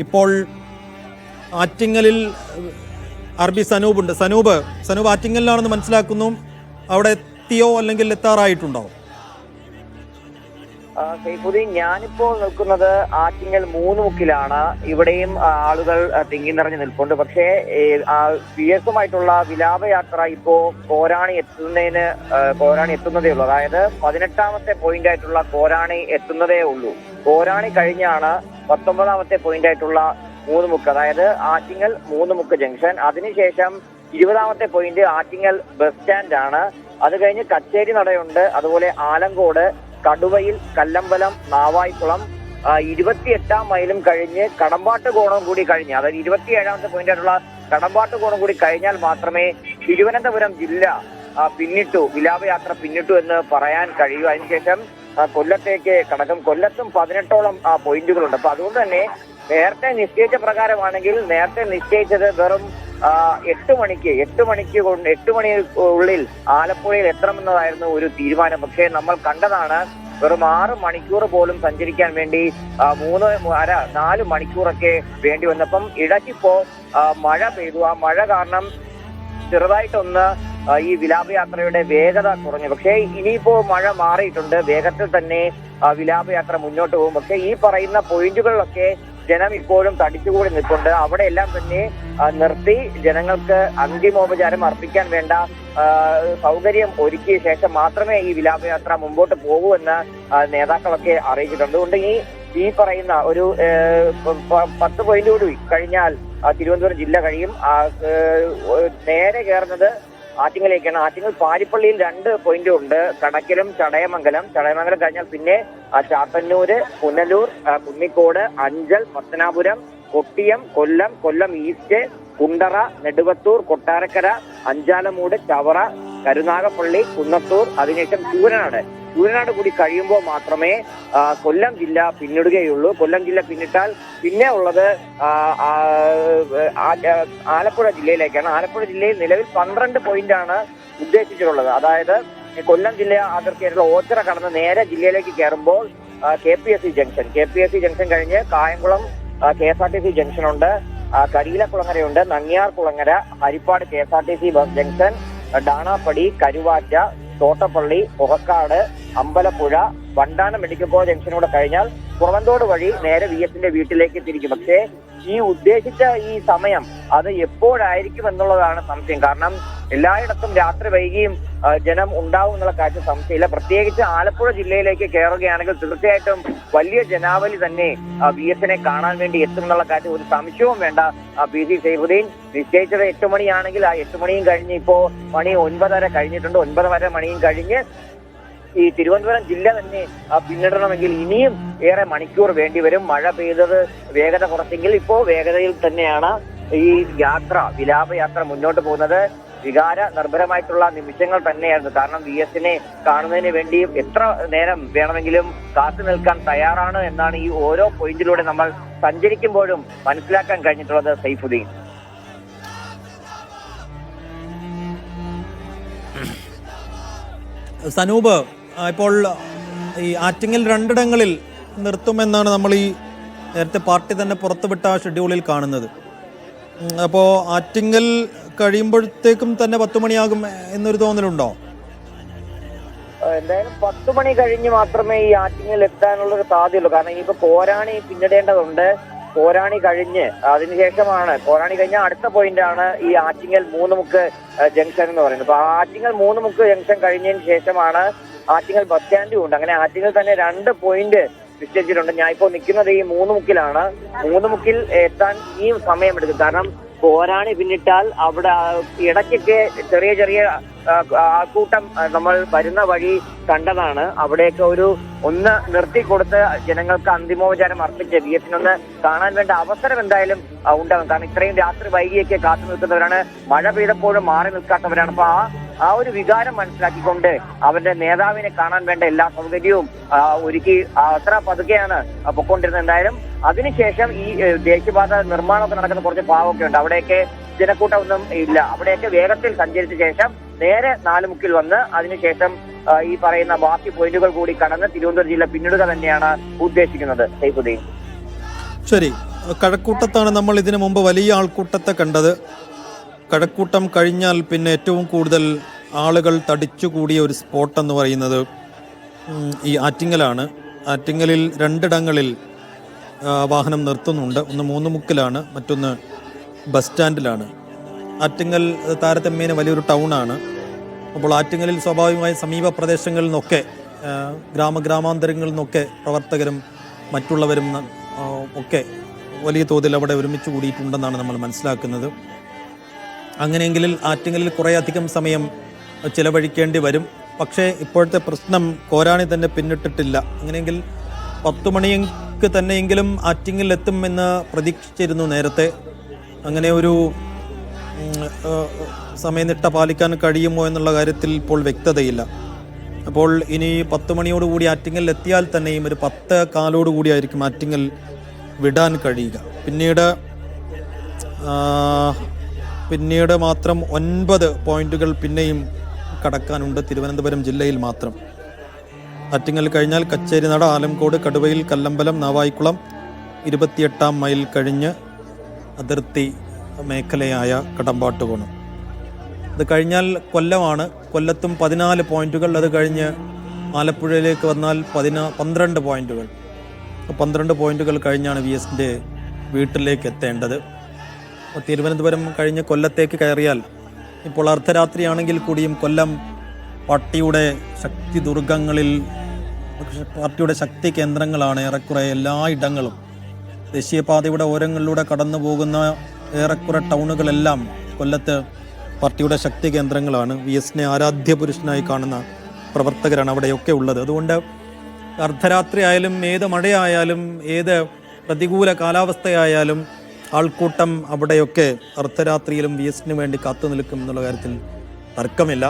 ഇപ്പോൾ ആറ്റിങ്ങലിൽ RB സനൂപുണ്ട്. സനൂപ് ആറ്റിങ്ങലിലാണെന്ന് മനസ്സിലാക്കുന്നു. അവിടെ എത്തിയോ അല്ലെങ്കിൽ എത്താറായിട്ടുണ്ടോ? സൈഫുദ്ദീൻ, ഞാനിപ്പോൾ നിൽക്കുന്നത് ആറ്റിങ്ങൽ മൂന്നുമുക്കിലാണ്. ഇവിടെയും ആളുകൾ തിങ്ങി നിറഞ്ഞു നിൽപ്പുണ്ട്. പക്ഷേ PS-ഉമായിട്ടുള്ള വിലാപയാത്ര ഇപ്പോ കോരാണി എത്തുന്നതേ ഉള്ളൂ. അതായത് 18ാമത്തെ പോയിന്റ് ആയിട്ടുള്ള കോരാണി എത്തുന്നതേ ഉള്ളൂ. കോരാണി കഴിഞ്ഞാണ് 19ാമത്തെ പോയിന്റ് ആയിട്ടുള്ള മൂന്നുമുക്ക്, അതായത് ആറ്റിങ്ങൽ മൂന്നുമുക്ക് ജംഗ്ഷൻ. അതിനുശേഷം 20ാമത്തെ പോയിന്റ് ആറ്റിങ്ങൽ ബസ് സ്റ്റാൻഡ് ആണ്. അത് കഴിഞ്ഞ് കച്ചേരി നടയുണ്ട്, അതുപോലെ ആലങ്കോട്, കടുവയിൽ, കല്ലമ്പലം, നാവായിക്കുളം, 28ാം മൈലും കഴിഞ്ഞ് കടമ്പാട്ട് കോണം കൂടി കഴിഞ്ഞ്, അതായത് 27ാമത്തെ പോയിന്റ് ആയിട്ടുള്ള കടമ്പാട്ട് കോണം കൂടി കഴിഞ്ഞാൽ മാത്രമേ തിരുവനന്തപുരം ജില്ല വിലാപയാത്ര പിന്നിട്ടു എന്ന് പറയാൻ കഴിയൂ. അതിനുശേഷം കൊല്ലത്തേക്ക് കടക്കും. കൊല്ലത്തും 18ഓളം പോയിന്റുകളുണ്ട്. അപ്പൊ അതുകൊണ്ട് തന്നെ നേരത്തെ നിശ്ചയിച്ച പ്രകാരമാണെങ്കിൽ നേരത്തെ നിശ്ചയിച്ചത് വെറും 8 മണിക്കുള്ളിൽ ആലപ്പുഴയിൽ എത്തണമെന്നതായിരുന്നു ഒരു തീരുമാനം. പക്ഷേ നമ്മൾ കണ്ടതാണ് വെറും 6 മണിക്കൂർ പോലും സഞ്ചരിക്കാൻ വേണ്ടി 4 മണിക്കൂറൊക്കെ വേണ്ടി വന്നപ്പം ഇടയ്ക്കിപ്പോ മഴ പെയ്തു. ആ മഴ കാരണം ചെറുതായിട്ടൊന്ന് ഈ വിലാപയാത്രയുടെ വേഗത കുറഞ്ഞു. പക്ഷേ ഇനിയിപ്പോ മഴ മാറിയിട്ടുണ്ട്. വേഗത്തിൽ തന്നെ വിലാപയാത്ര മുന്നോട്ട് പോകും. പക്ഷേ ഈ പറയുന്ന പോയിന്റുകളിലൊക്കെ ജനം ഇപ്പോഴും തടിച്ചുകൂടി നിൽക്കുന്നുണ്ട്. അവിടെ എല്ലാം തന്നെ നിർത്തി ജനങ്ങൾക്ക് അന്തിമോപചാരം അർപ്പിക്കാൻ വേണ്ട സൗകര്യം ഒരുക്കിയ ശേഷം മാത്രമേ ഈ വിലാപയാത്ര മുമ്പോട്ട് പോകൂ എന്ന് നേതാക്കളൊക്കെ അറിയിച്ചിട്ടുണ്ട്. അതുകൊണ്ട് ഈ പറയുന്ന ഒരു 10 പോയിന്റ് കൂടി കഴിഞ്ഞാൽ തിരുവനന്തപുരം ജില്ല കഴിയും. നേരെ കയറുന്നത് ആറ്റിങ്ങലേക്കാണ്. ആറ്റിങ്ങൽ പാരിപ്പള്ളിയിൽ 2 പോയിന്റ് ഉണ്ട്, കടക്കലും ചടയമംഗലം കഴിഞ്ഞാൽ പിന്നെ ചാത്തന്നൂര്, പുനലൂർ, കുന്നിക്കോട്, അഞ്ചൽ, പത്തനാപുരം, കൊട്ടിയം, കൊല്ലം ഈസ്റ്റ്, കുണ്ടറ, നെടുവത്തൂർ, കൊട്ടാരക്കര, അഞ്ചാലമൂട്, ചവറ, കരുനാഗപ്പള്ളി, കുന്നത്തൂർ, അതിനുശേഷം ചൂരനാട് കൂടി കഴിയുമ്പോൾ മാത്രമേ കൊല്ലം ജില്ല പിന്നിടുകയുള്ളൂ. കൊല്ലം ജില്ല പിന്നിട്ടാൽ പിന്നെ ഉള്ളത് ആലപ്പുഴ ജില്ലയിലേക്കാണ്. ആലപ്പുഴ ജില്ലയിൽ നിലവിൽ 12 പോയിന്റാണ് ഉദ്ദേശിച്ചിട്ടുള്ളത്. അതായത് കൊല്ലം ജില്ല അതിർത്തിയായിട്ടുള്ള ഓച്ചിറ കടന്ന് നേരെ ജില്ലയിലേക്ക് കയറുമ്പോൾ KPSC ജംഗ്ഷൻ കഴിഞ്ഞ് കായംകുളം KSRTC ജംഗ്ഷനുണ്ട്, കരിയിലക്കുളങ്ങരയുണ്ട്, Nangiyar Kulangara, Haripad KSRTC bus junction, Danappadi, Karuvatta, Thottappally, Purakkad, Ambalappuzha, Vandanam medical college ജംഗ്ഷനൂടെ കഴിഞ്ഞാൽ പുറവന്തോട് വഴി നേരെ VS-ന്റെ വീട്ടിലേക്ക് തിരിക്കും. പക്ഷേ ഈ ഉദ്ദേശിച്ച ഈ സമയം അത് എപ്പോഴായിരിക്കും എന്നുള്ളതാണ് സംശയം. കാരണം എല്ലായിടത്തും രാത്രി വൈകിയും ജനം ഉണ്ടാവും എന്നുള്ള കാര്യം സംശയമില്ല. പ്രത്യേകിച്ച് ആലപ്പുഴ ജില്ലയിലേക്ക് കയറുകയാണെങ്കിൽ തീർച്ചയായിട്ടും വലിയ ജനാവലി തന്നെ VS-നെ കാണാൻ വേണ്ടി എത്തും എന്നുള്ള കാര്യം ഒരു സംശയവും വേണ്ട. PC സൈഫുദ്ദീൻ നിശ്ചയിച്ചത് 8 മണിയാണെങ്കിൽ ആ 8 മണിയും കഴിഞ്ഞ് ഇപ്പോ മണി 9:30 കഴിഞ്ഞിട്ടുണ്ട്. 9:30 മണിയും കഴിഞ്ഞ് ഈ തിരുവനന്തപുരം ജില്ല തന്നെ പിന്നിടണമെങ്കിൽ ഇനിയും ഏറെ മണിക്കൂർ വേണ്ടിവരും. മഴ പെയ്തത് വേഗത കുറച്ചെങ്കിൽ ഇപ്പോ വേഗതയിൽ തന്നെയാണ് ഈ വിലാപയാത്ര മുന്നോട്ട് പോകുന്നത്. വികാര നിർഭരമായിട്ടുള്ള നിമിഷങ്ങൾ തന്നെയായിരുന്നു. കാരണം VS-നെ കാണുന്നതിന് വേണ്ടി എത്ര നേരം വേണമെങ്കിലും കാത്തു നിൽക്കാൻ തയ്യാറാണ് എന്നാണ് ഈ ഓരോ പോയിന്റിലൂടെ നമ്മൾ സഞ്ചരിക്കുമ്പോഴും മനസ്സിലാക്കാൻ കഴിഞ്ഞിട്ടുള്ളത്. സൈഫുദ്ദീൻ, സനൂപ്, ഇപ്പോൾ ഈ ആറ്റിങ്ങൽ 2ഇടങ്ങളിൽ നിർത്തുമെന്നാണ് നമ്മൾ ഈ നേരത്തെ പാർട്ടി തന്നെ പുറത്തുവിട്ട ഷെഡ്യൂളിൽ കാണുന്നത്. അപ്പോൾ ആറ്റിങ്ങൽ കഴിയുമ്പോഴത്തേക്കും തന്നെ 10 മണിയാകും എന്നൊരു തോന്നലുണ്ടോ? എന്തായാലും 10 മണി കഴിഞ്ഞ് മാത്രമേ ഈ ആറ്റിങ്ങൽ എത്താനുള്ളൊരു സാധ്യതയുള്ളൂ. കാരണം ഇനിയിപ്പോ കോരാണി പിന്നിടേണ്ടതുണ്ട്. കോരാണി കഴിഞ്ഞ് അതിനുശേഷമാണ് കോരാണി കഴിഞ്ഞ അടുത്ത പോയിന്റ് ആണ് ഈ ആറ്റിങ്ങൽ മൂന്നുമുക്ക് ജംഗ്ഷൻ എന്ന് പറയുന്നത്. അപ്പൊ ആറ്റിങ്ങൽ മൂന്നുമുക്ക് ജംഗ്ഷൻ കഴിഞ്ഞതിന് ശേഷമാണ് ആറ്റിങ്ങൽ ബസ് സ്റ്റാൻഡും ഉണ്ട്. അങ്ങനെ ആറ്റിങ്ങൽ തന്നെ 2 പോയിന്റ് നിശ്ചയിച്ചിട്ടുണ്ട്. ഞാൻ ഇപ്പോൾ നിൽക്കുന്നത് ഈ മൂന്നുമുക്കിലാണ്. മൂന്നുമുക്കിൽ എത്താൻ ഈ സമയമെടുക്കും. കാരണം കോരാണി പിന്നിട്ടാൽ അവിടെ ഇടയ്ക്കൊക്കെ ചെറിയ ആൾക്കൂട്ടം നമ്മൾ വരുന്ന വഴി കണ്ടതാണ്. അവിടെയൊക്കെ ഒന്ന് നിർത്തിക്കൊടുത്ത് ജനങ്ങൾക്ക് അന്തിമോപചാരം അർപ്പിച്ച് VS-നൊന്ന് കാണാൻ വേണ്ട അവസരം എന്തായാലും ഉണ്ടാകും. കാരണം ഇത്രയും രാത്രി വൈകിയൊക്കെ കാത്തു നിൽക്കുന്നവരാണ്, മഴ പെയ്തപ്പോഴും മാറി നിൽക്കാത്തവരാണ്. അപ്പൊ ആ ഒരു വികാരം മനസ്സിലാക്കിക്കൊണ്ട് അവരുടെ നേതാവിനെ കാണാൻ വേണ്ട എല്ലാ സൗകര്യവും ഒരുക്കി അത്ര പതുക്കെയാണ് പൊക്കൊണ്ടിരുന്നത്. എന്തായാലും അതിനുശേഷം ഈ ദേശീയപാത നിർമ്മാണമൊക്കെ നടക്കുന്ന കുറച്ച് ഭാഗമൊക്കെ ഉണ്ട്. അവിടെയൊക്കെ ജനക്കൂട്ടമൊന്നും ഇല്ല. അവിടെയൊക്കെ വേഗത്തിൽ സഞ്ചരിച്ച ശേഷം നേരെ നാലുമുക്കിൽ വന്ന് അതിനുശേഷം ഈ പറയുന്ന ബാക്കി പോയിന്റുകൾ കൂടി കടന്ന് തിരുവനന്തപുരം ജില്ല പിന്നിടുക തന്നെയാണ് ഉദ്ദേശിക്കുന്നത്. സൈഫുദ്ദീൻ, ശരി. കഴക്കൂട്ടത്താണ് നമ്മൾ ഇതിനു മുമ്പ് വലിയ ആൾക്കൂട്ടത്തെ കണ്ടത്. കഴക്കൂട്ടം കഴിഞ്ഞാൽ പിന്നെ ഏറ്റവും കൂടുതൽ ആളുകൾ തടിച്ചുകൂടിയ ഒരു സ്പോട്ട് എന്ന് പറയുന്നത് ഈ ആറ്റിങ്ങലാണ്. ആറ്റിങ്ങലിൽ രണ്ടിടങ്ങളിൽ വാഹനം നിർത്തുന്നുണ്ട്. ഒന്ന് മൂന്നുമുക്കിലാണ്, മറ്റൊന്ന് ബസ് സ്റ്റാൻഡിലാണ്. ആറ്റിങ്ങൽ താരതമ്യേന വലിയൊരു ടൗണാണ്. അപ്പോൾ ആറ്റിങ്ങലിൽ സ്വാഭാവികമായി സമീപ പ്രദേശങ്ങളിൽ നിന്നൊക്കെ ഗ്രാമാന്തരങ്ങളിൽ നിന്നൊക്കെ പ്രവർത്തകരും മറ്റുള്ളവരും ഒക്കെ വലിയ തോതിൽ അവിടെ ഒരുമിച്ച് കൂടിയിട്ടുണ്ടെന്നാണ് നമ്മൾ മനസ്സിലാക്കുന്നത്. അങ്ങനെയെങ്കിൽ ആറ്റിങ്ങലിൽ കുറേയധികം സമയം ചിലവഴിക്കേണ്ടി വരും. പക്ഷേ ഇപ്പോഴത്തെ പ്രശ്നം കോരാണി തന്നെ പിന്നിട്ടിട്ടില്ല. അങ്ങനെയെങ്കിൽ 10 മണിക്ക് തന്നെയെങ്കിലും ആറ്റിങ്ങൽ എത്തുമെന്ന് പ്രതീക്ഷിച്ചിരുന്നു നേരത്തെ. അങ്ങനെ ഒരു സമയനിഷ്ഠ പാലിക്കാൻ കഴിയുമോ എന്നുള്ള കാര്യത്തിൽ ഇപ്പോൾ വ്യക്തതയില്ല. അപ്പോൾ ഇനി 10 മണിയോടുകൂടി ആറ്റിങ്ങൽ എത്തിയാൽ തന്നെയും ഒരു 10:15 കൂടിയായിരിക്കും ആറ്റിങ്ങൽ വിടാൻ കഴിയുക. പിന്നീട് മാത്രം 9 പോയിന്റുകൾ പിന്നെയും കടക്കാനുണ്ട് തിരുവനന്തപുരം ജില്ലയിൽ മാത്രം. ആറ്റിങ്ങൽ കഴിഞ്ഞാൽ കച്ചേരിനട, ആലംകോട്, കടുവയിൽ, കല്ലമ്പലം, നാവായിക്കുളം, 28-ാം മൈൽ കഴിഞ്ഞ് അതിർത്തി മേഖലയായ കടമ്പാട്ടുകോണം. അത് കഴിഞ്ഞാൽ കൊല്ലമാണ്. കൊല്ലത്തും 14 പോയിന്റുകൾ. അത് കഴിഞ്ഞ് ആലപ്പുഴയിലേക്ക് വന്നാൽ 12 പോയിന്റുകൾ. 12 പോയിന്റുകൾ കഴിഞ്ഞാണ് VSന്റെ വീട്ടിലേക്ക് എത്തേണ്ടത്. തിരുവനന്തപുരം കഴിഞ്ഞ് കൊല്ലത്തേക്ക് കയറിയാൽ ഇപ്പോൾ അർദ്ധരാത്രിയാണെങ്കിൽ കൂടിയും കൊല്ലം പാർട്ടിയുടെ ശക്തി ദുർഗങ്ങളിൽ, പാർട്ടിയുടെ ശക്തി കേന്ദ്രങ്ങളാണ് ഏറെക്കുറെ എല്ലാ ഇടങ്ങളും. ദേശീയപാതയുടെ ഓരങ്ങളിലൂടെ കടന്നു പോകുന്ന ഏറെക്കുറെ ടൗണുകളെല്ലാം കൊല്ലത്ത് പാർട്ടിയുടെ ശക്തി കേന്ദ്രങ്ങളാണ്. VSനെ ആരാധ്യ പുരുഷനായി കാണുന്ന പ്രവർത്തകരാണ് അവിടെയൊക്കെ ഉള്ളത്. അതുകൊണ്ട് അർദ്ധരാത്രി ആയാലും ഏത് മഴയായാലും ഏത് പ്രതികൂല കാലാവസ്ഥയായാലും ആൾക്കൂട്ടം അവിടെയൊക്കെ അർദ്ധരാത്രിയിലും VSന് വേണ്ടി കാത്തു നിൽക്കും എന്നുള്ള കാര്യത്തിൽ തർക്കമില്ല.